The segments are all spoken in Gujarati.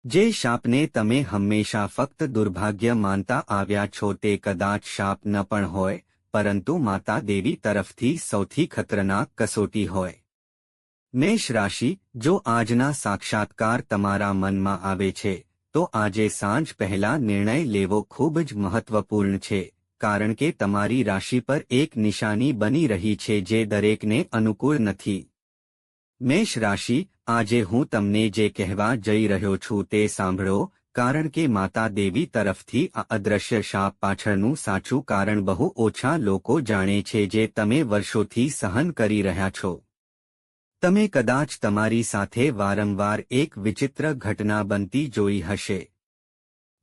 જે શાપને તમે હંમેશા ફક્ત દુર્ભાગ્ય માનતા આવ્યા છો તે કદાચ શાપ ન પણ હોય, પરંતુ માતા દેવી તરફથી સૌથી ખતરનાક કસોટી હોય. મેષ રાશિ, જો આજના સાક્ષાત્કાર તમારા મનમાં આવે છે, તો આજે સાંજ પહેલા નિર્ણય લેવો ખૂબ જ મહત્વપૂર્ણ છે, કારણ કે તમારી રાશિ પર એક નિશાની બની રહી છે જે દરેકને અનુકૂળ નથી. મેષ રાશિ, આજે હું તમને જે કહેવા જઈ રહ્યો છું તે સાંભળો, કારણ કે માતા દેવી તરફથી આ અદૃશ્ય શાપ પાછળનું સાચું કારણ બહુ ઓછા લોકો જાણે છે જે તમે વર્ષોથી સહન કરી રહ્યા છો. તમે કદાચ તમારી સાથે વારંવાર એક વિચિત્ર ઘટના બનતી જોઈ હશે.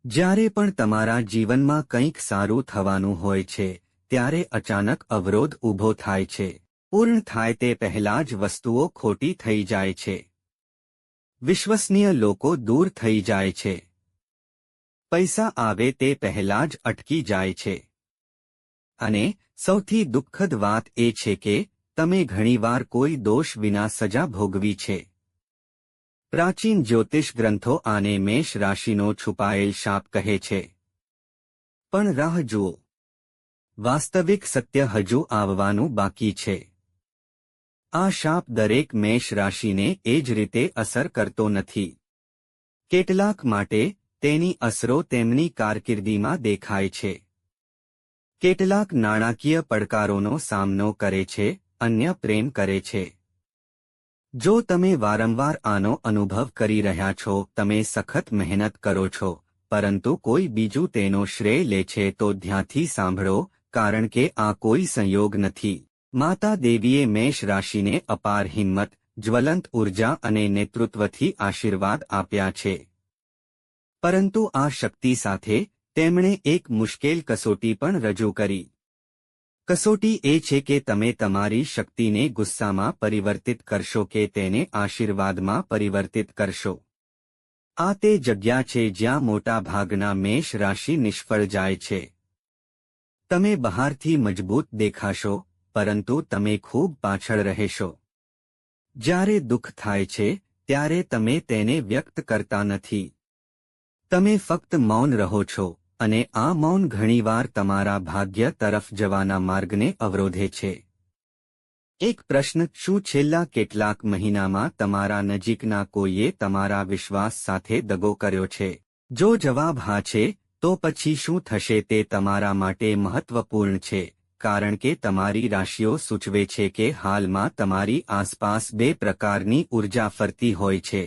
જ્યારે પણ તમારા જીવનમાં કંઈક સારું થવાનું હોય છે, ત્યારે અચાનક અવરોધ ઊભો થાય છે. પૂર્ણ થાય તે પહેલાં જ વસ્તુઓ ખોટી થઈ જાય છે. વિશ્વસનીય લોકો દૂર થઈ જાય છે. પૈસા આવે તે પહેલાં જ અટકી જાય છે. અને સૌથી દુઃખદ વાત એ છે કે તમે ઘણીવાર કોઈ દોષ વિના સજા ભોગવી છે. પ્રાચીન જ્યોતિષ ગ્રંથો આને મેષ રાશિનો છુપાયેલ શાપ કહે છે. પણ રાહ જુઓ, વાસ્તવિક સત્ય હજુ આવવાનું બાકી છે. આ શાપ દરેક મેષ રાશિને એ જ રીતે અસર કરતો નથી. કેટલાક માટે તેની અસરો તેમની કારકિર્દીમાં દેખાય છે. કેટલાક નાણાકીય પડકારોનો સામનો કરે છે, અન્ય પ્રેમ કરે છે. જો તમે વારંવાર આનો અનુભવ કરી રહ્યા છો, તમે સખત મહેનત કરો છો, પરંતુ કોઈ બીજું તેનો શ્રેય લે છે, તો ધ્યાનથી સાંભળો, કારણ કે આ કોઈ સંયોગ નથી. માતા દેવીએ મેષ રાશિને અપાર હિંમત, જ્વલંત ઉર્જા અને નેતૃત્વથી આશીર્વાદ આપ્યા છે. પરંતુ આ શક્તિ સાથે તેમણે એક મુશ્કેલ કસોટી પણ રજૂ કરી. કસોટી એ છે કે તમે તમારી શક્તિને ગુસ્સામાં પરિવર્તિત કરશો કે તેને આશીર્વાદમાં પરિવર્તિત કરશો. આ તે જગ્યા છે જ્યાં મોટા ભાગના મેષ રાશિ નિષ્ફળ જાય છે. તમે બહારથી મજબૂત દેખાશો, પરંતુ તમે ખૂબ પાછળ રહેશો. જ્યારે દુઃખ થાય છે, ત્યારે તમે તેને વ્યક્ત કરતા નથી. તમે ફક્ત મૌન રહો છો, અને આ મૌન ઘણીવાર તમારા ભાગ્ય તરફ જવાના માર્ગને અવરોધે છે. એક પ્રશ્ન: શું છેલ્લા કેટલાક મહિનામાં તમારા નજીકના કોઈએ તમારા વિશ્વાસ સાથે દગો કર્યો છે? જો જવાબ હા છે, તો પછી શું થશે તે તમારા માટે મહત્વપૂર્ણ છે, કારણ કે તમારી રાશિઓ સૂચવે છે કે હાલમાં તમારી આસપાસ બે પ્રકારની ઉર્જા ફરતી હોય છે.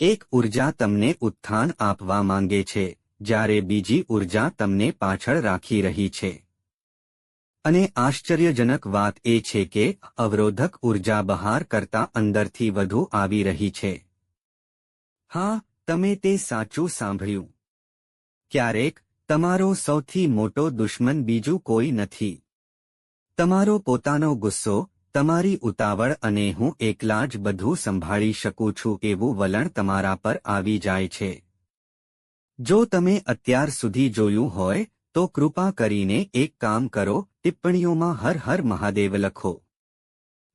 એક ઉર્જા તમને ઉત્થાન આપવા માંગે છે, જ્યારે બીજી ઉર્જા તમને પાછળ રાખી રહી છે. અને આશ્ચર્યજનક વાત એ છે કે અવરોધક ઉર્જા બહાર કરતાં અંદરથી વધુ આવી રહી છે. હા, તમે તે સાચું સાંભળ્યું. ક્યારેક તમારો સૌથી મોટો દુશ્મન બીજું કોઈ નથી. તમારો પોતાનો ગુસ્સો, તમારી ઉતાવળ અને હું એકલા જ બધું સંભાળી શકું છું એવું વલણ તમારા પર આવી જાય છે. જો તમે અત્યાર સુધી જોયું હોય, તો કૃપા કરીને એક કામ કરો, ટિપ્પણીઓમાં હર હર મહાદેવ લખો.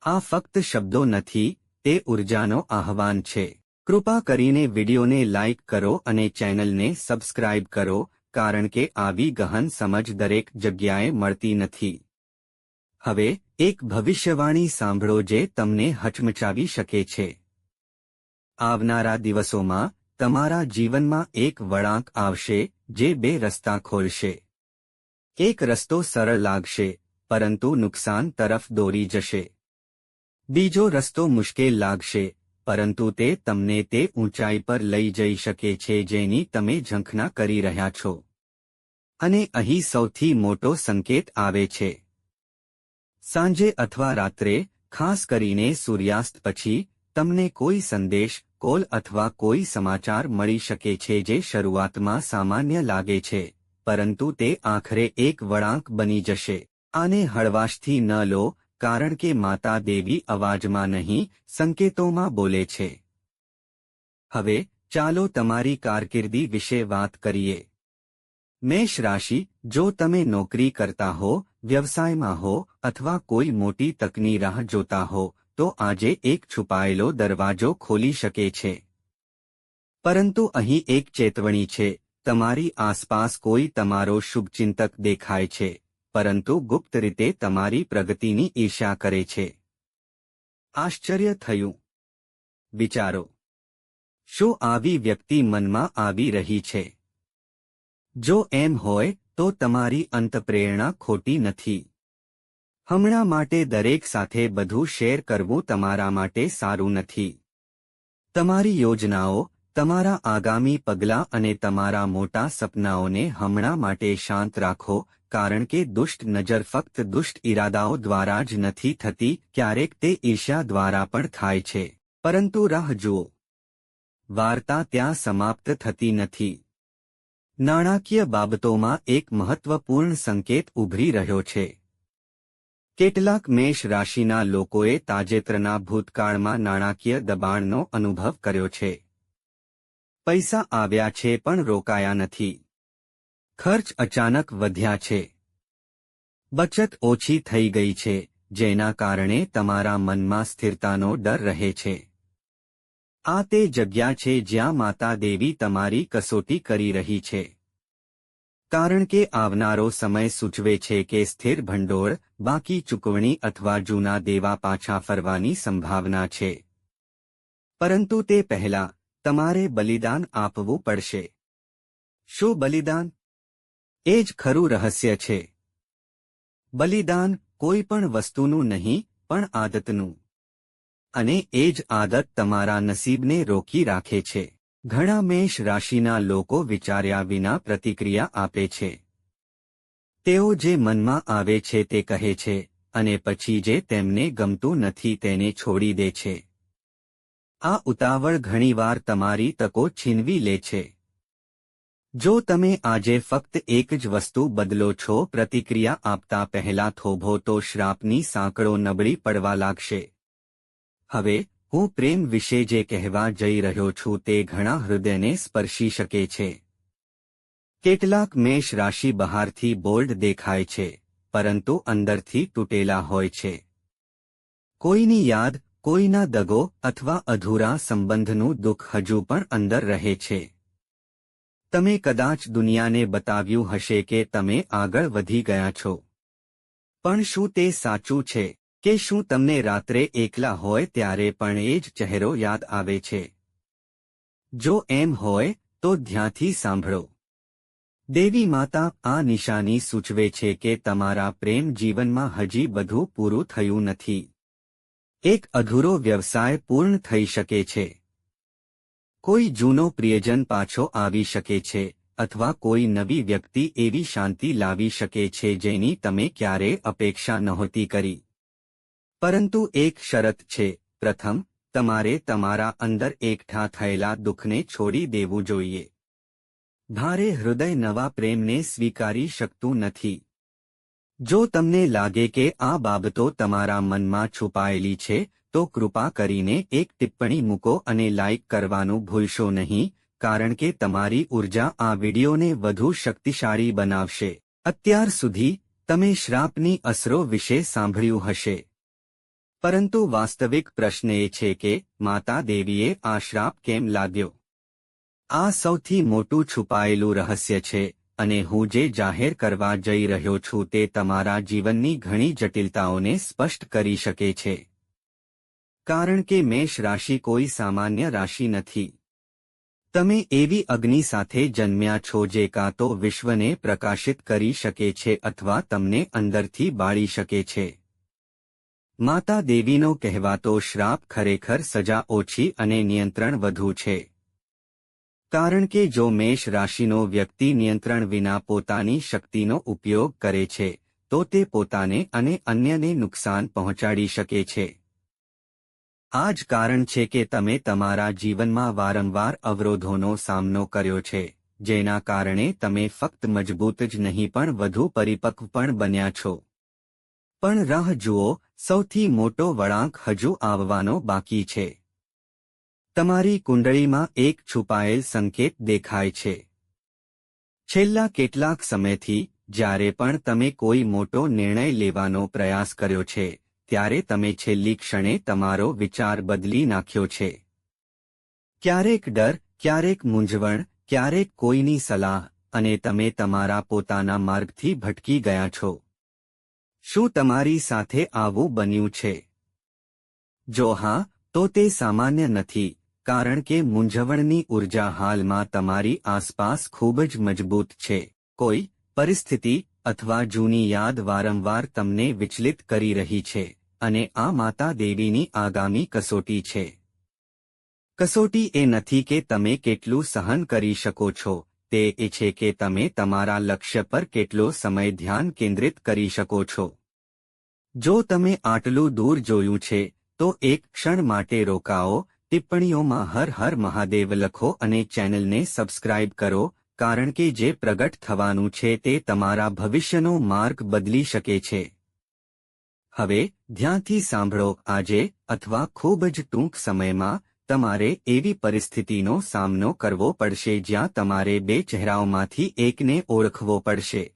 આ ફક્ત શબ્દો નથી, તે ઉર્જાનો આહવાન છે. કૃપા કરીને વિડિયોને લાઇક કરો અને ચેનલને સબસ્ક્રાઇબ કરો, કારણ કે આવી ગહન સમજ દરેક જગ્યાએ મળતી નથી. હવે એક ભવિષ્યવાણી સાંભળો જે તમને હચમચાવી શકે છે. આવનારા દિવસોમાં તમારા જીવનમાં એક વળાંક આવશે જે બે રસ્તા ખોલશે. એક રસ્તો સરળ લાગશે, પરંતુ નુકસાન તરફ દોરી જશે. બીજો રસ્તો મુશ્કેલ લાગશે, પરંતુ તે તમને તે ઊંચાઈ પર લઈ જઈ શકે છે જેની તમે ઝંખના કરી રહ્યા છો. અને અહીં સૌથી મોટો સંકેત આવે છે. સાંજે અથવા રાત્રે, ખાસ કરીને સૂર્યાસ્ત પછી, તમને કોઈ સંદેશ, કોલ અથવા કોઈ સમાચાર મળી શકે છે જે શરૂઆતમાં સામાન્ય લાગે છે, પરંતુ તે આખરે એક વળાંક બની જશે. આને હળવાશથી ન લો, કારણ કે માતા દેવી અવાજમાં નહીં, સંકેતોમાં બોલે છે. હવે ચાલો તમારી કારકિર્દી વિશે વાત કરીએ. મેષ રાશિ, જો તમે નોકરી કરતા હો, વ્યવસાયમાં હો અથવા કોઈ મોટી તકની રાહ જોતા હો, તો આજે એક છુપાયેલો દરવાજો ખોલી શકે છે. પરંતુ અહીં એક ચેતવણી છે, તમારી આસપાસ કોઈ તમારો શુભચિંતક દેખાય છે, પરંતુ ગુપ્ત રીતે તમારી પ્રગતિની ઈર્ષ્યા કરે છે. આશ્ચર્ય થયું. વિચારો, શું આવી વ્યક્તિ મનમાં આવી રહી છે? જો એમ હોય તો તમારી અંતઃપ્રેરણા ખોટી નથી. હમણાં માટે દરેક સાથે બધું શેર કરવું તમારા માટે સારું નથી. તમારી યોજનાઓ, તમારા આગામી પગલાં અને તમારા મોટા સપનાઓને હમણાં માટે શાંત રાખો, કારણ કે દુષ્ટ નજર ફક્ત દુષ્ટ ઈરાદાઓ દ્વારા જ નથી થતી, ક્યારેક તે ઈર્ષ્યા દ્વારા પણ થાય છે. પરંતુ રાહ જુઓ. વાર્તા ત્યાં સમાપ્ત થતી નથી. નાણાકીય બાબતોમાં એક મહત્વપૂર્ણ સંકેત ઉભરી રહ્યો છે. કેટલાક મેષ રાશિના લોકોએ તાજેતરના ભૂતકાળમાં નાણાકીય દબાણનો અનુભવ કર્યો છે. પૈસા આવ્યા છે પણ રોકાયા નથી. ખર્ચ અચાનક વધ્યા છે. બચત ઓછી થઈ ગઈ છે, જેના કારણે તમારા મનમાં સ્થિરતાનો ડર રહે છે. આ તે જગ્યા છે જ્યાં માતા દેવી તમારી કસોટી કરી રહી છે. કારણ કે આવનારો સમય સૂચવે છે કે સ્થિર ભંડોળ, બાકી ચૂકવણી અથવા જૂના દેવા પાછા ફરવાની સંભાવના છે. પરંતુ તે પહેલાં તમારે બલિદાન આપવું પડશે. શું બલિદાન? એ જ ખરું રહસ્ય છે. બલિદાન કોઈ પણ વસ્તુનું નહીં, પણ આદતનું. અને એ જ આદત તમારા નસીબને રોકી રાખે છે. ઘણા મેષ રાશિના લોકો વિચાર્યા વિના પ્રતિક્રિયા આપે છે. તેઓ જે મનમાં આવે છે તે કહે છે, અને પછી જે તેમને ગમતું નથી તેને છોડી દે છે. આ ઉતાવળ ઘણીવાર તમારી તકો છીનવી લે છે. જો તમે આજે ફક્ત એક જ વસ્તુ બદલો છો, પ્રતિક્રિયા આપતા પહેલા થોભો, તો શ્રાપની સાંકળો નબળી પડવા લાગશે. હવે હું પ્રેમ વિશે જે કહેવા જઈ રહ્યો છું તે ઘણા હૃદયને સ્પર્શી શકે છે. કેટલાક મેષ રાશિ બહારથી બોલ્ડ દેખાય છે, પરંતુ અંદરથી તૂટેલા હોય છે. કોઈની યાદ, કોઈના દગો અથવા અધૂરા સંબંધનું દુઃખ હજુ પણ અંદર રહે છે. તમે કદાચ દુનિયાને બતાવ્યું હશે કે તમે આગળ વધી ગયા છો. પણ શું તે સાચું છે? કે શું તમને રાત્રે એકલા હોય ત્યારે પણ એ જ ચહેરો યાદ આવે છે? જો એમ હોય તો ધ્યાનથી સાંભળો. દેવી માતા આ નિશાની સૂચવે છે કે તમારા પ્રેમ જીવનમાં હજી બધું પૂરું થયું નથી. એક અધૂરો વ્યવસાય પૂર્ણ થઈ શકે છે. કોઈ જૂનો પ્રિયજન પાછો આવી શકે છે, અથવા કોઈ નવી વ્યક્તિ એવી શાંતિ લાવી શકે છે જેની તમે ક્યારેય અપેક્ષા નહોતી કરી. પરંતુ એક શરત છે. પ્રથમ, તમારે તમારા અંદર એકઠા થયેલા દુઃખને છોડી દેવું જોઈએ. ભારે હૃદય નવા પ્રેમને સ્વીકારી શકતું નથી. જો તમને લાગે કે આ બાબતો તમારા મનમાં છુપાયેલી છે, તો કૃપા કરીને એક ટિપ્પણી મૂકો અને લાઇક કરવાનું ભૂલશો નહીં, કારણ કે તમારી ઉર્જા આ વિડિયોને વધુ શક્તિશાળી બનાવશે. અત્યાર સુધી તમે શ્રાપની અસરો વિશે સાંભળ્યું હશે. પરંતુ વાસ્તવિક પ્રશ્ન એ છે કે માતા દેવીએ આ શ્રાપ કેમ લાદ્યો? આ સૌથી મોટું છુપાયેલું રહસ્ય છે, અને હું જે જાહેર કરવા જઈ રહ્યો છું તે તમારા જીવનની ઘણી જટિલતાઓને સ્પષ્ટ કરી શકે છે. કારણ કે મેષ રાશિ કોઈ સામાન્ય રાશિ નથી. તમે એવી અગ્નિ સાથે જન્મ્યા છો જે કાં તો વિશ્વને પ્રકાશિત કરી શકે છે અથવા તમને અંદરથી બાળી શકે છે. માતા દેવીનો કહેવાતો શ્રાપ ખરેખર સજા ઓછી અને નિયંત્રણ વધુ છે. કારણ કે જો મેષ રાશિનો વ્યક્તિ નિયંત્રણ વિના પોતાની શક્તિનો ઉપયોગ કરે છે, તો તે પોતાને અને અન્યને નુકસાન પહોંચાડી શકે છે. આ જ કારણ છે કે તમે તમારા જીવનમાં વારંવાર અવરોધોનો સામનો કર્યો છે, જેના કારણે તમે ફક્ત મજબૂત જ નહીં પણ વધુ પરિપક્વ પણ બન્યા છો. પણ રાહ જુઓ, સૌથી મોટો વળાંક હજુ આવવાનો બાકી છે. તમારી કુંડળીમાં એક છુપાયેલ સંકેત દેખાય છે. છેલ્લા કેટલાક સમયથી, જ્યારે પણ તમે કોઈ મોટો નિર્ણય લેવાનો પ્રયાસ કર્યો છે, ત્યારે તમે છેલ્લી ક્ષણે તમારો વિચાર બદલી નાખ્યો છે. ક્યારેક ડર, ક્યારેક મૂંઝવણ, ક્યારેક કોઈની સલાહ, અને તમે તમારા પોતાના માર્ગથી ભટકી ગયા છો. શું તમારી સાથે આવું બન્યું છે? જો હા, તો તે સામાન્ય નથી, કારણ કે મૂંઝવણની ઉર્જા હાલમાં તમારી આસપાસ ખૂબ જ મજબૂત છે. કોઈ પરિસ્થિતિ અથવા જૂની યાદ વારંવાર તમને વિચલિત કરી રહી છે, અને આ માતા દેવીની આગામી કસોટી છે. કસોટી એ નથી કે તમે કેટલું સહન કરી શકો છો, તે એ છે કે તમે તમારા લક્ષ્ય પર કેટલો સમય ધ્યાન કેન્દ્રિત કરી શકો છો. જો તમે આટલું દૂર જોયું છે, તો એક ક્ષણ માટે રોકાઓ, ટિપ્પણીઓમાં હર હર મહાદેવ લખો અને ચેનલને સબસ્ક્રાઇબ કરો, કારણ કે જે પ્રગટ થવાનું છે તે તમારા ભવિષ્યનો માર્ગ બદલી શકે છે. હવે ધ્યાનથી સાંભળો. આજે અથવા ખૂબ જ ટૂંક સમયમાં તમારે એવી પરિસ્થિતિનો સામનો કરવો પડશે જ્યાં તમારે બે ચહેરાઓમાંથી એકને ઓળખવો પડશે.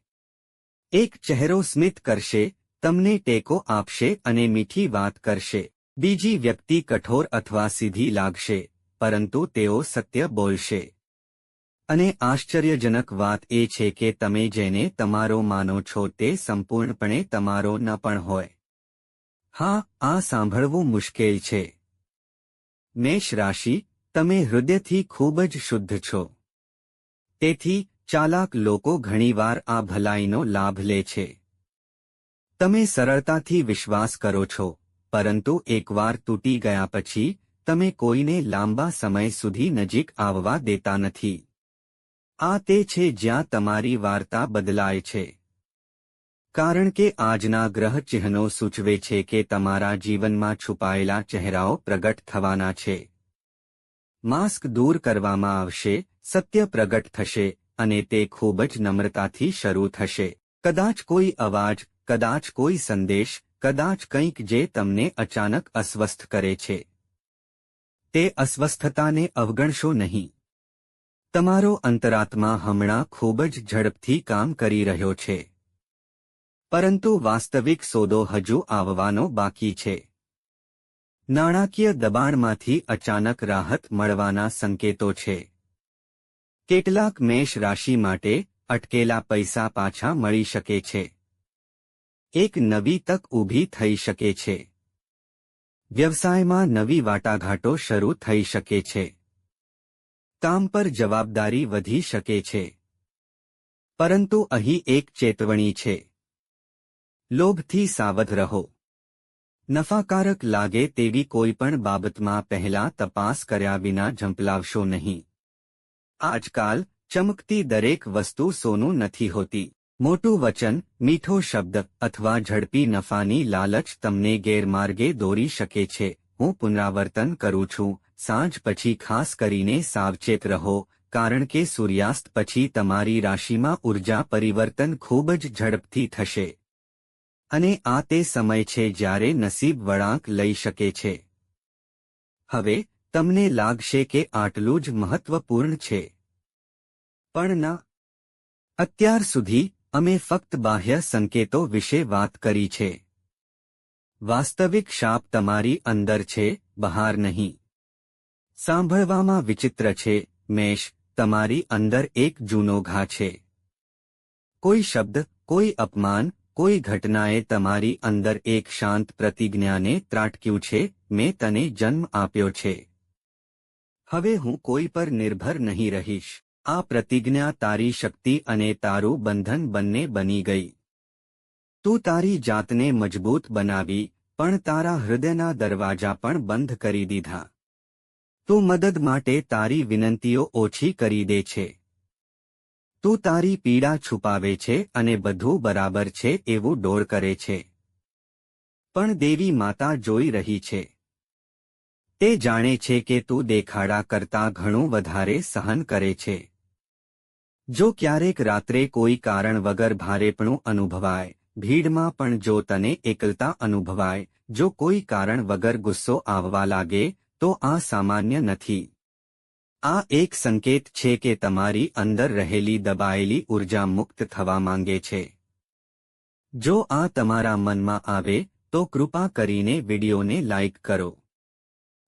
એક ચહેરો સ્મિત કરશે, તમને ટેકો આપશે અને મીઠી વાત કરશે. બીજી વ્યક્તિ કઠોર અથવા સીધી લાગશે, પરંતુ તેઓ સત્ય બોલશે. અને આશ્ચર્યજનક વાત એ છે કે તમે જેને તમારો માનો છો તે સંપૂર્ણપણે તમારો ન પણ હોય. હા, આ સાંભળવું મુશ્કેલ છે. મેષ રાશિ, તમે હૃદયથી ખૂબ જ શુદ્ધ છો. તેથી ચાલાક લોકો ઘણીવાર આ ભલાઈનો લાભ લે છે. તમે સરળતાથી વિશ્વાસ કરો છો, પરંતુ એકવાર તૂટી ગયા પછી તમે કોઈને લાંબા સમય સુધી નજીક આવવા દેતા નથી. આ તે છે જ્યાં તમારી વાર્તા બદલાય છે. કારણ કે આજના ગ્રહ ચિહ્નો સૂચવે છે કે તમારા જીવનમાં છુપાયેલા ચહેરાઓ પ્રગટ થવાના છે. માસ્ક દૂર કરવામાં આવશે, સત્ય પ્રગટ થશે, અને તે ખૂબ જ નમ્રતાથી શરૂ થશે. કદાચ કોઈ અવાજ, કદાચ કોઈ સંદેશ, કદાચ કંઈક જે તમને અચાનક અસ્વસ્થ કરે છે. તે અસ્વસ્થતાને અવગણશો નહીં. તમારો અંતરાત્મા હમણાં ખૂબ જ ઝડપથી કામ કરી રહ્યો છે. પરંતુ વાસ્તવિક સોદો હજુ આવવાનો બાકી છે. નાણાકીય દબાણમાંથી અચાનક રાહત મળવાના સંકેતો છે. કેટલાક મેષ રાશિ માટે અટકેલા પૈસા પાછા મળી શકે છે. એક નવી તક ઊભી થઈ શકે છે. વ્યવસાયમાં નવી વાટાઘાટો શરૂ થઈ શકે છે. કામ પર જવાબદારી વધી શકે છે. પરંતુ અહીં એક ચેતવણી છે. લોભથી સાવધ રહો. નફાકારક લાગે તેવી કોઈપણ બાબતમાં પહેલા તપાસ કર્યા વિના ઝંપલાવશો નહીં. આજકાલ ચમકતી દરેક વસ્તુ સોનું નથી હોતી. મોટું વચન, મીઠો શબ્દ અથવા ઝડપી નફાની લાલચ તમને ગેરમાર્ગે દોરી શકે છે. હું પુનરાવર્તન કરું છું, સાંજ પછી ખાસ કરીને સાવચેત રહો, કારણ કે સૂર્યાસ્ત પછી તમારી રાશિમાં ઉર્જા પરિવર્તન ખૂબ જ ઝડપથી થશે. અને આ તે સમય છે જ્યારે નસીબ વળાંક લઈ શકે છે. હવે તમને લાગશે કે આટલું જ મહત્વપૂર્ણ છે. પણ ના. અત્યાર સુધી અમે ફક્ત બાહ્ય સંકેતો વિશે વાત કરી છે. વાસ્તવિક શાપ તમારી અંદર છે, બહાર નહીં. સાંભળવામાં વિચિત્ર છે, મેષ, તમારી અંદર એક જૂનો ઘા છે. કોઈ શબ્દ, કોઈ અપમાન, કોઈ ઘટનાએ તમારી અંદર એક શાંત પ્રતિજ્ઞાને ત્રાટક્યું છે, મેં તને જન્મ આપ્યો છે. હવે હું કોઈ પર નિર્ભર નહીં રહીશ. આ પ્રતિજ્ઞા તારી શક્તિ અને તારું બંધન બંને બની ગઈ. તું તારી જાતને મજબૂત બનાવી, પણ તારા હૃદયના દરવાજા પણ બંધ કરી દીધા. તું મદદ માટે તારી વિનંતીઓ ઓછી કરી દે છે. તું તારી પીડા છુપાવે છે અને બધું બરાબર છે એવું ડોળ કરે છે. પણ દેવી માતા જોઈ રહી છે. તે જાણે છે કે તું દેખાડા કરતાં ઘણું વધારે સહન કરે છે. જો ક્યારેક રાત્રે કોઈ કારણ વગર ભારેપણું અનુભવાય, ભીડમાં પણ જો તને એકલતા અનુભવાય, જો કોઈ કારણ વગર ગુસ્સો આવવા લાગે, તો આ સામાન્ય નથી. આ એક સંકેત છે કે તમારી અંદર રહેલી દબાયેલી ઉર્જા મુક્ત થવા માંગે છે. જો આ તમારા મનમાં આવે, તો કૃપા કરીને વિડિયોને લાઇક કરો.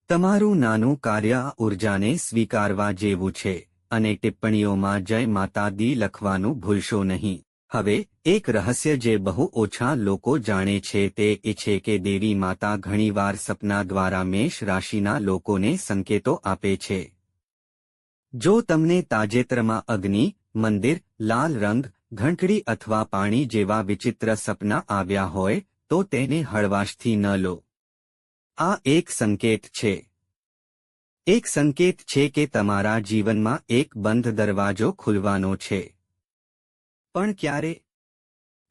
તમારું નાનું કાર્ય આ ઉર્જાને સ્વીકારવા જેવું છે અને ટિપ્પણીઓમાં જય માતા દી લખવાનું ભૂલશો નહીં. હવે એક રહસ્ય જે બહુ ઓછા લોકો જાણે છે તે એ છે કે દેવી માતા ઘણીવાર સપના દ્વારા મેષ રાશિના લોકોને સંકેતો આપે છે. જો તમને તાજેતરમાં અગ્નિ, મંદિર, લાલ રંગ, ઘંટડી અથવા પાણી જેવા વિચિત્ર સપના આવ્યા હોય તો તેને હળવાશથી ન લો. આ એક સંકેત છે. એક સંકેત છે કે તમારા જીવનમાં એક બંધ દરવાજો ખુલવાનો છે. પણ ક્યારે?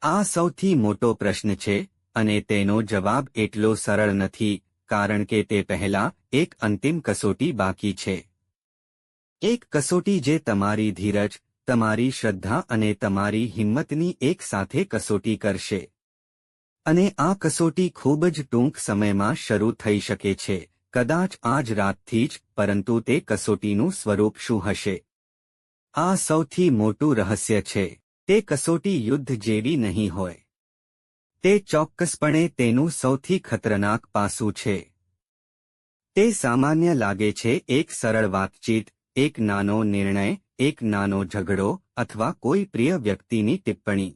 આ સૌથી મોટો પ્રશ્ન છે અને તેનો જવાબ એટલો સરળ નથી કારણ કે તે પહેલા એક અંતિમ કસોટી બાકી છે. એક કસોટી જે તમારી ધીરજ, તમારી શ્રદ્ધા અને તમારી હિંમતની એક સાથે કસોટી કરશે. અને આ કસોટી ખૂબ જ ટૂંક સમયમાં શરૂ થઈ શકે છે, કદાચ આજ રાતથી જ, પરંતુ તે કસોટીનું સ્વરૂપ શું હશે? આ સૌથી મોટું રહસ્ય છે. તે કસોટી યુદ્ધ જેવી નહીં હોય. તે ચોક્કસપણે તેનું સૌથી ખતરનાક પાસું છે. તે સામાન્ય લાગે છે, એક સરળ વાતચીત, એક નાનો નિર્ણય, એક નાનો ઝઘડો અથવા કોઈ પ્રિય વ્યક્તિની ટિપ્પણી.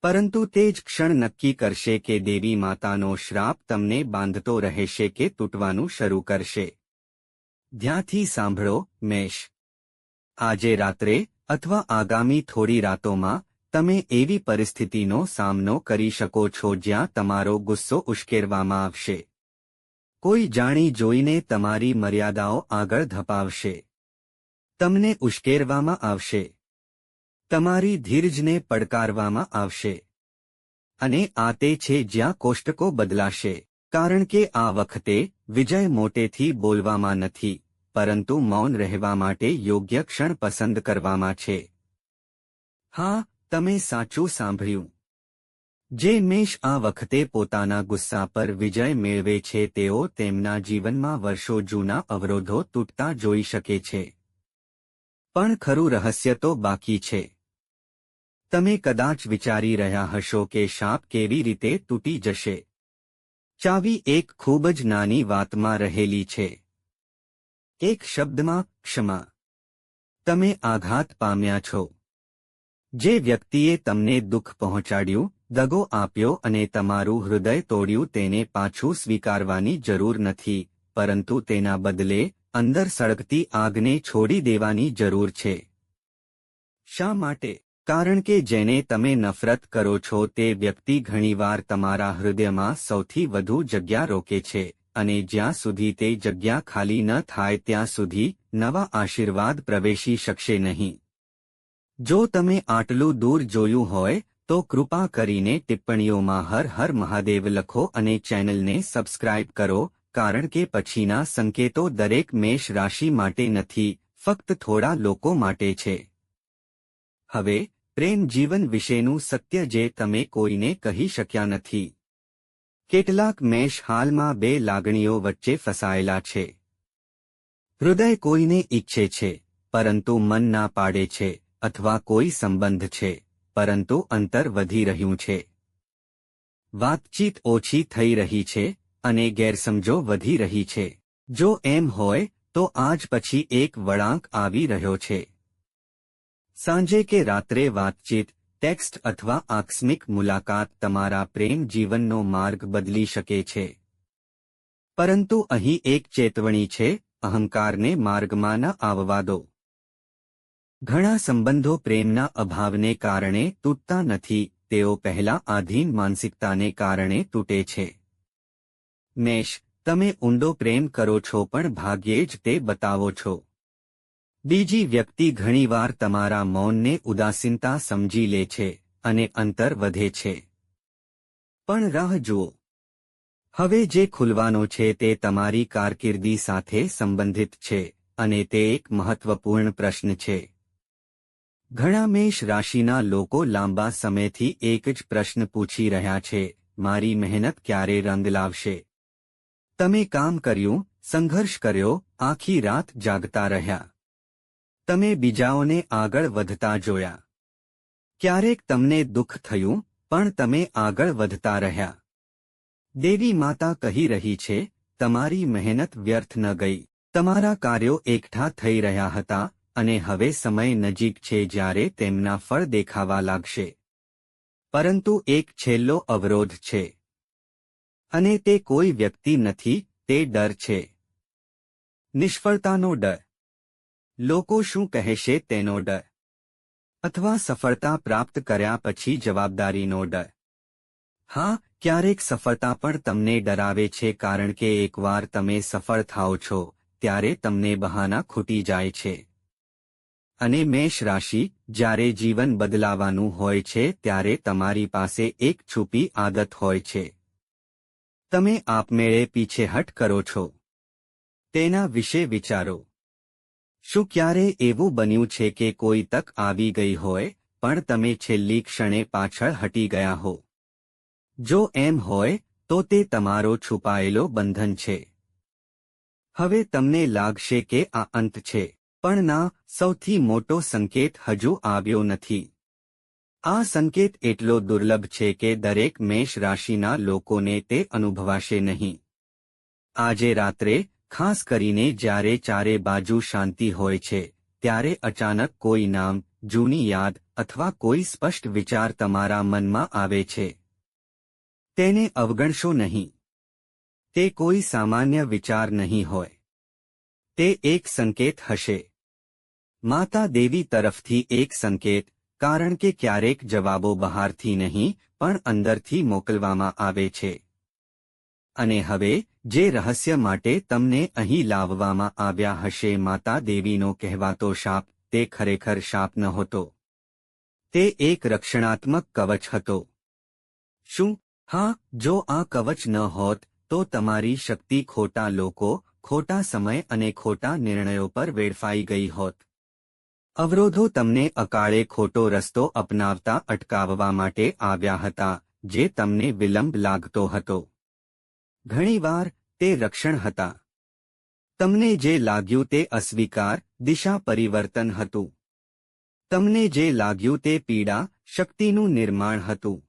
પરંતુ તે જ ક્ષણ નક્કી કરશે કે દેવી માતાનો શ્રાપ તમને બાંધતો રહેશે કે તૂટવાનું શરૂ કરશે. ધ્યાનથી સાંભળો, મેષ. આજે રાત્રે અથવા આગામી થોડી રાતોમાં તમે એવી પરિસ્થિતિનો સામનો કરી શકો છો જ્યાં તમારો ગુસ્સો ઉશ્કેરવામાં આવશે. કોઈ જાણી જોઈને તમારી મર્યાદાઓ આગળ ધપાવશે. તમને ઉશ્કેરવામાં આવશે. તમારી ધીરજને પડકારવામાં આવશે. અને આ તે છે જ્યાં કોષ્ટકો બદલાશે, કારણ કે આ વખતે વિજય મોટેથી બોલવામાં નથી, પરંતુ મૌન રહેવા માટે યોગ્ય ક્ષણ પસંદ કરવામાં છે. હા, તમે સાચું સાંભળ્યું. જે મેષ આ વખતે પોતાના ગુસ્સા પર વિજય મેળવે છે તેઓ તેમના જીવનમાં વર્ષો જૂના અવરોધો તૂટતા જોઈ શકે છે. પણ ખરું રહસ્ય તો બાકી છે. તમે કદાચ વિચારી રહ્યા હશો કે શાપ કેવી રીતે તૂટી જશે. ચાવી એક ખૂબ જ નાની વાતમાં રહેલી છે. એક શબ્દમાં, ક્ષમા. તમે આઘાત પામ્યા છો. જે વ્યક્તિએ તમને દુઃખ પહોંચાડ્યું, દગો આપ્યો અને તમારું હૃદય તોડ્યું તેને પાછું સ્વીકારવાની જરૂર નથી, પરંતુ તેના બદલે અંદર સળગતી આગને છોડી દેવાની જરૂર છે. શા માટે? કારણ કે જેને તમે નફરત કરો છો તે વ્યક્તિ ઘણીવાર તમારા હૃદયમાં સૌથી વધુ જગ્યા રોકે છે, અને જ્યાં સુધી તે જગ્યા ખાલી ન થાય ત્યાં સુધી નવા આશીર્વાદ પ્રવેશી શકશે નહીં. જો તમે આટલું દૂર જોયું હોય તો કૃપા કરીને ટિપ્પણીઓમાં હર હર મહાદેવ લખો અને ચેનલને સબસ્ક્રાઇબ કરો, કારણ કે પછીના સંકેતો દરેક મેષ રાશિ માટે નથી, ફક્ત થોડા લોકો માટે છે. હવે પ્રેમ જીવન વિશેનું સત્ય જે તમે કોઈને કહી શક્યા નથી. કેટલાક મેષ હાલમાં બે લાગણીઓ વચ્ચે ફસાયેલા છે. હૃદય કોઈને ઈચ્છે છે, પરંતુ મન ના પાડે છે, અથવા કોઈ સંબંધ છે, પરંતુ અંતર વધી રહ્યું છે. વાતચીત ઓછી થઈ રહી છે, અને ગેરસમજો વધી રહી છે. જો એમ હોય તો આજ પછી એક વળાંક આવી રહ્યો છે. સાંજે કે રાત્રે વાતચીત, ટેક્સ્ટ અથવા આકસ્મિક મુલાકાત તમારા પ્રેમ જીવનનો માર્ગ બદલી શકે છે. પરંતુ અહીં એક ચેતવણી છે, અહંકારને માર્ગમાં ન આવવા દો. ઘણા સંબંધો પ્રેમના અભાવને કારણે તૂટતા નથી, તેઓ પહેલા આધીન માનસિકતાને કારણે તૂટે છે. મેષ, તમે ઊંડો પ્રેમ કરો છો પણ ભાગ્યે જ તે બતાવો છો. બીજી વ્યક્તિ ઘણીવાર તમારા મૌનને ઉદાસીનતા સમજી લે છે, અને અંતર વધે છે. પણ રાહ જુઓ. હવે જે ખુલવાનો છે તે તમારી કારકિર્દી સાથે સંબંધિત છે, અને તે એક મહત્વપૂર્ણ પ્રશ્ન છે. ઘણા મેષ રાશિના લોકો લાંબા સમયથી એક જ પ્રશ્ન પૂછી રહ્યા છે, મારી મહેનત ક્યારે રંગ લાવશે? તમે કામ કર્યું, સંઘર્ષ કર્યો, આખી રાત જાગતા રહ્યા. તમે બીજાઓને આગળ વધતા જોયા. ક્યારેક તમને દુઃખ થયું, પણ તમે આગળ વધતા રહ્યા. દેવી માતા કહી રહી છે, તમારી મહેનત વ્યર્થ ન ગઈ. તમારા કાર્યો એકઠા થઈ રહ્યા હતા અને હવે સમય નજીક છે જ્યારે તેમના ફળ દેખાવા લાગશે. પરંતુ એક છેલ્લો અવરોધ છે. અને તે કોઈ વ્યક્તિ નથી, તે ડર છે. નિષ્ફળતાનો ડર. લોકો શું કહેશે તેનો ડર. અથવા સફળતા પ્રાપ્ત કર્યા પછી જવાબદારીનો ડર. હા, ક્યારેક સફળતા પણ તમને ડરાવે છે કારણ કે એકવાર તમે સફળ થાઓ છો ત્યારે તમને બહાના ખૂટી જાય છે. અને મેષ રાશિ, જ્યારે જીવન બદલાવાનું હોય છે ત્યારે તમારી પાસે એક છુપી આદત હોય છે. તમે આપમેળે પીછેહટ કરો છો. તેના વિશે વિચારો. શું ક્યારે એવું બન્યું છે કે કોઈ તક આવી ગઈ હોય પણ તમે છેલ્લી ક્ષણે પાછળ હટી ગયા હો? જો એમ હોય તો તે તમારો છુપાયેલો બંધન છે. હવે તમને લાગશે કે આ અંત છે, પણ ના, સૌથી મોટો સંકેત હજુ આવ્યો નથી. આ સંકેત એટલો દુર્લભ છે કે દરેક મેષ રાશિના લોકોને તે અનુભવાશે નહીં. આજે રાત્રે, ખાસ કરીને જ્યારે ચારે બાજુ શાંતિ હોય છે, ત્યારે અચાનક કોઈ નામ, જૂની યાદ અથવા કોઈ સ્પષ્ટ વિચાર તમારા મનમાં આવે છે. તેને અવગણશો નહીં. તે કોઈ સામાન્ય વિચાર નહીં હોય. તે એક સંકેત હશે. માતા દેવી તરફથી એક સંકેત, કારણ કે ક્યારેક જવાબો બહારથી નહીં પણ અંદરથી મોકલવામાં આવે છે. અને હવે, જે રહસ્ય માટે તમને અહીં લાવવામાં આવ્યા હશે, માતા દેવીનો કહેવાતો શાપ, તે ખરેખર શાપ નહોતો. તે એક રક્ષણાત્મક કવચ હતો. શું? હા, જો આ કવચ ન હોત તો તમારી શક્તિ ખોટા લોકો, ખોટા સમય અને ખોટા નિર્ણયો પર વેડફાઈ ગઈ હોત. અવરોધો તમને અકાળે ખોટો રસ્તો અપનાવતા અટકાવવા માટે આવ્યા હતા, જે તમને વિલંબ લાગતો હતો. ઘણીવાર, તે રક્ષણ હતા. તમને જે લાગ્યું તે અસ્વીકાર, દિશા પરિવર્તન હતું. તમને જે લાગ્યું તે પીડા, શક્તિનું નિર્માણ હતું.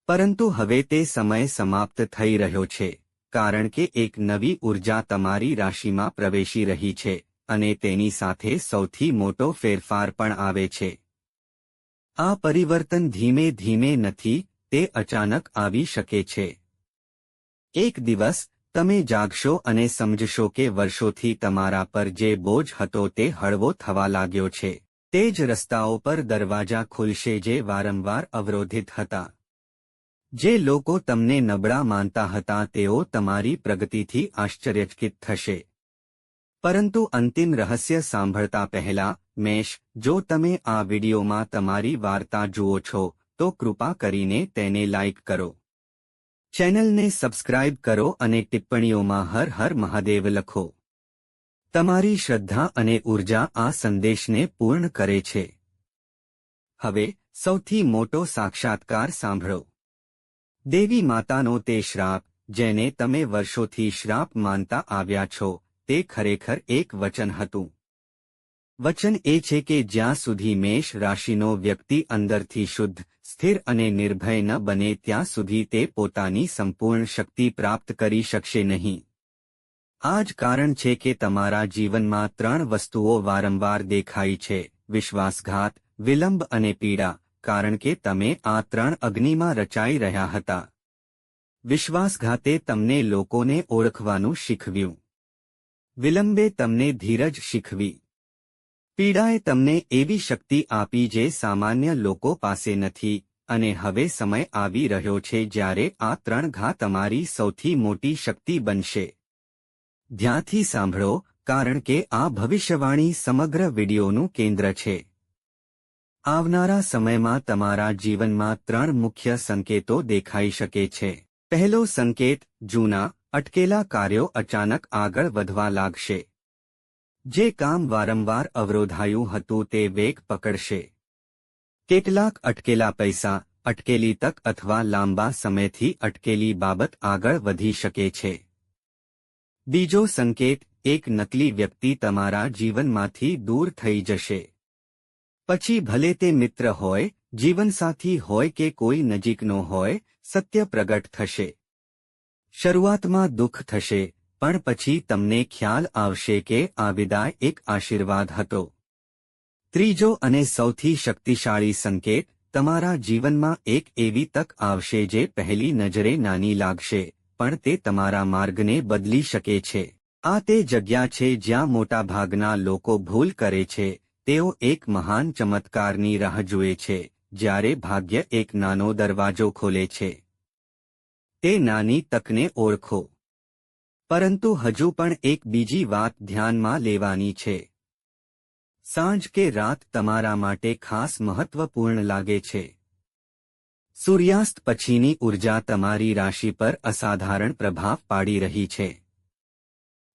પરંતુ હવે તે સમય સમાપ્ત થઈ રહ્યો છે, કારણ કે એક નવી ઉર્જા તમારી રાશિમાં પ્રવેશી રહી છે, અને તેની સાથે સૌથી મોટો ફેરફાર પણ આવે છે. આ પરિવર્તન ધીમે ધીમે નથી, તે અચાનક આવી શકે છે. એક દિવસ, તમે જાગશો અને સમજશો કે વર્ષોથી તમારા પર જે બોજ હતો તે હળવો થવા લાગ્યો છે. તે જ રસ્તાઓ પર દરવાજા ખુલશે જે વારંવાર અવરોધિત હતા. જે લોકો તમને નબળા માનતા હતા તેઓ તમારી પ્રગતિથી આશ્ચર્યચકિત થશે. પરંતુ અંતિમ રહસ્ય સાંભળતા પહેલા, મેષ, જો તમે આ વિડીયોમાં તમારી વાર્તા જુઓ છો, તો કૃપા કરીને તેને લાઇક કરો. ચેનલને સબસ્ક્રાઇબ કરો અને ટિપ્પણીઓમાં હર હર મહાદેવ લખો. તમારી શ્રદ્ધા અને ઉર્જા આ સંદેશને પૂર્ણ કરે છે. હવે, સૌથી મોટો સાક્ષાત્કાર સાંભળો. દેવી માતાનો તે શ્રાપ, જેને તમે વર્ષોથી શ્રાપ માનતા આવ્યા છો, તે ખરેખર એક વચન હતું. વચન એ છે કે જ્યાં સુધી મેષ રાશિનો વ્યક્તિ અંદરથી શુદ્ધ, સ્થિર અને નિર્ભય ન બને ત્યાં સુધી તે પોતાની સંપૂર્ણ શક્તિ પ્રાપ્ત કરી શકશે નહીં. આ જ કારણ છે કે તમારા જીવનમાં 3 વસ્તુઓ વારંવાર દેખાઈ છે: વિશ્વાસઘાત, વિલંબ અને પીડા, કારણ કે તમે આ 3 અગ્નિમાં રચાઈ રહ્યા હતા. વિશ્વાસઘાતે તમને લોકોને ઓળખવાનું શીખવ્યું. વિલંબે તમને ધીરજ શીખવી. પીડાએ તમને એવી શક્તિ આપી જે સામાન્ય લોકો પાસે નથી, અને હવે સમય આવી રહ્યો છે જ્યારે આ 3 ઘા તમારી સૌથી મોટી શક્તિ બનશે. ધ્યાનથી સાંભળો, કારણ કે આ ભવિષ્યવાણી સમગ્ર વિડીયોનું કેન્દ્ર છે. આવનારા સમયમાં તમારા જીવનમાં 3 મુખ્ય સંકેતો દેખાઈ શકે છે. પહેલો સંકેત, જૂના, અટકેલા કાર્યો અચાનક આગળ વધવા લાગશે. જે કામ વારંવાર અવરોધાયું હતું તે વેગ પકડશે. કેટલાક અટકેલા પૈસા, અટકેલી તક અથવા લાંબા સમયથી અટકેલી બાબત આગળ વધી શકે છે. બીજો સંકેત, એક નકલી વ્યક્તિ તમારા જીવનમાંથી દૂર થઈ જશે. પછી ભલે તે મિત્ર હોય, જીવનસાથી હોય કે કોઈ નજીકનો હોય, સત્ય પ્રગટ થશે. શરૂઆતમાં દુઃખ થશે, પણ પછી તમને ખ્યાલ આવશે કે આ વિદાય એક આશીર્વાદ હતો. ત્રીજો અને સૌથી શક્તિશાળી સંકેત, તમારા જીવનમાં એક એવી તક આવશે જે પહેલી નજરે નાની લાગશે, પણ તે તમારા માર્ગને બદલી શકે છે. આ તે જગ્યા છે જ્યાં મોટાભાગના લોકો ભૂલ કરે છે. તેઓ એક મહાન ચમત્કારની રાહ જુએ છે, જ્યારે ભાગ્ય એક નાનો દરવાજો ખોલે છે. તે નાની તકને ઓળખો. પરંતુ હજુ પણ એક બીજી વાત ધ્યાનમાં લેવાની છે. સાંજ કે રાત તમારા માટે ખાસ મહત્વપૂર્ણ લાગે છે. સૂર્યાસ્ત પછીની ઉર્જા તમારી રાશિ પર અસાધારણ પ્રભાવ પાડી રહી છે.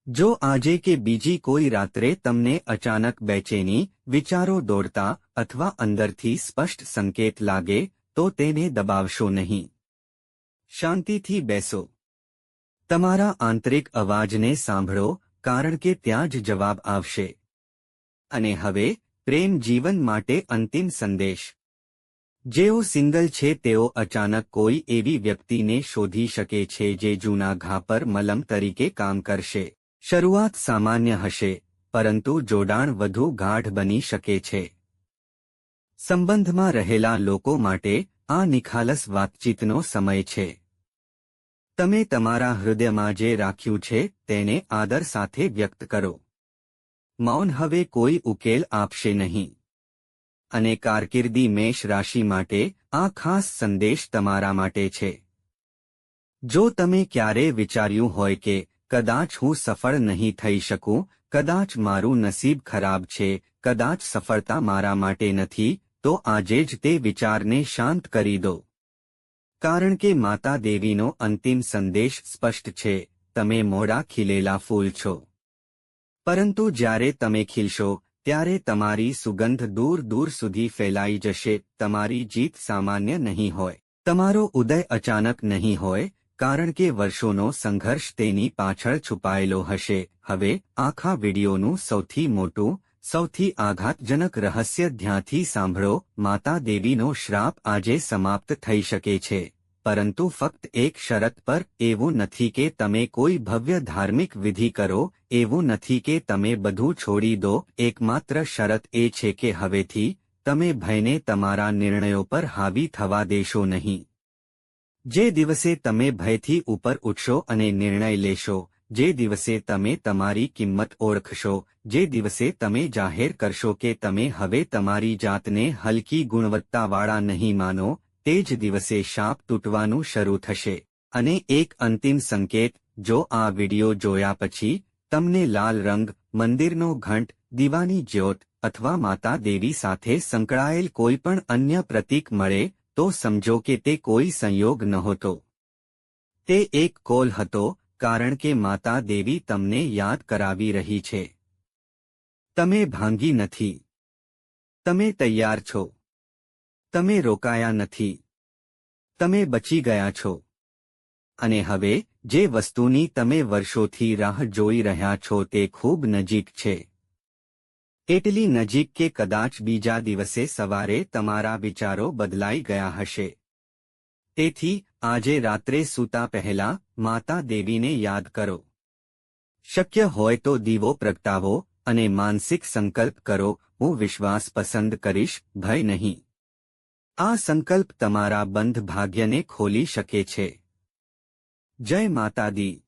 જો આજે કે બીજી કોઈ રાત્રે તમને અચાનક બેચેની, વિચારો દોડતા અથવા અંદરથી સ્પષ્ટ સંકેત લાગે, તો તેને દબાવશો નહીં. શાંતિથી બેસો. તમારા આંતરિક અવાજને સાંભળો, કારણ કે ત્યાં જ જવાબ આવશે. અને હવે, પ્રેમ જીવન માટે અંતિમ સંદેશ. જેઓ સિંગલ છે તેઓ અચાનક કોઈ એવી વ્યક્તિને શોધી શકે છે જે જૂના ઘા પર મલમ તરીકે કામ કરશે. શરૂઆત સામાન્ય હશે, પરંતુ જોડાણ વધુ ગાઢ બની શકે છે. સંબંધમાં રહેલા લોકો માટે આ નિખાલસ વાતચીતનો સમય છે. તમે તમારા હૃદયમાં જે રાખ્યું છે તેને આદર સાથે વ્યક્ત કરો. મૌન હવે કોઈ ઉકેલ આપશે નહીં. અને કારકિર્દી મેષ રાશિ માટે આ ખાસ સંદેશ તમારા માટે છે. જો તમે ક્યારેય વિચાર્યું હોય કે કદાચ હું સફળ નહીં થઈ શકું, કદાચ મારું નસીબ ખરાબ છે, કદાચ સફળતા મારા માટે નથી, તો આજે જ તે વિચારને શાંત કરી દો. કારણ કે માતા દેવીનો અંતિમ સંદેશ સ્પષ્ટ છે, તમે મોડા ખીલેલા ફૂલ છો. પરંતુ જ્યારે તમે ખીલશો, ત્યારે તમારી સુગંધ દૂર દૂર સુધી ફેલાઈ જશે. તમારી જીત સામાન્ય નહીં હોય. તમારો ઉદય અચાનક નહીં હોય, કારણ કે વર્ષોનો સંઘર્ષ તેની પાછળ છુપાયેલો હશે. હવે આખા વિડિયોનું સૌથી મોટું, સૌથી આઘાતજનક રહસ્ય ધ્યાનથી સાંભળો. માતા દેવીનો શ્રાપ આજે સમાપ્ત થઈ શકે છે, પરંતુ ફક્ત એક શરત પર. એવું નથી કે તમે કોઈ ભવ્ય ધાર્મિક વિધિ કરો, એવું નથી કે તમે બધું છોડી દો. એકમાત્ર શરત એ છે કે હવેથી તમે ભયને તમારા નિર્ણયો પર હાવી થવા દેશો નહીં. જે દિવસે તમે ભયથી ઉપર ઉઠશો અને નિર્ણય લેશો, જે દિવસે તમે તમારી કિંમત ઓળખશો, જે દિવસે તમે જાહેર કરશો કે તમે હવે તમારી જાતને હલકી ગુણવત્તાવાળા નહીં માનો, તે જ દિવસે શાપ તૂટવાનું શરૂ થશે. અને એક અંતિમ સંકેત, જો આ વિડિયો જોયા પછી તમને લાલ રંગ, મંદિરનો ઘંટ, દીવાની જ્યોત અથવા માતા દેવી સાથે સંકળાયેલ કોઈ પણ અન્ય પ્રતીક મળે, તો સમજો કે તે કોઈ સંયોગ નહોતો. તે એક કોલ હતો, કારણ કે માતા દેવી તમને યાદ કરાવી રહી છે. તમે ભાંગી નથી. તમે તૈયાર છો. તમે રોકાયા નથી. તમે બચી ગયા છો. અને હવે, જે વસ્તુની તમે વર્ષોથી રાહ જોઈ રહ્યા છો તે ખૂબ નજીક છે. એટલી નજીક કે કદાચ બીજા દિવસે સવારે તમારા વિચારો બદલાઈ ગયા હશે. તેથી આજે રાત્રે સૂતા પહેલા માતા દેવીને યાદ કરો. શક્ય હોય તો દીવો પ્રગટાવો અને માનસિક સંકલ્પ કરો, હું વિશ્વાસ પસંદ કરીશ, ભય નહીં. આ સંકલ્પ તમારા બંધ ભાગ્યને ખોલી શકે છે. જય માતા દી.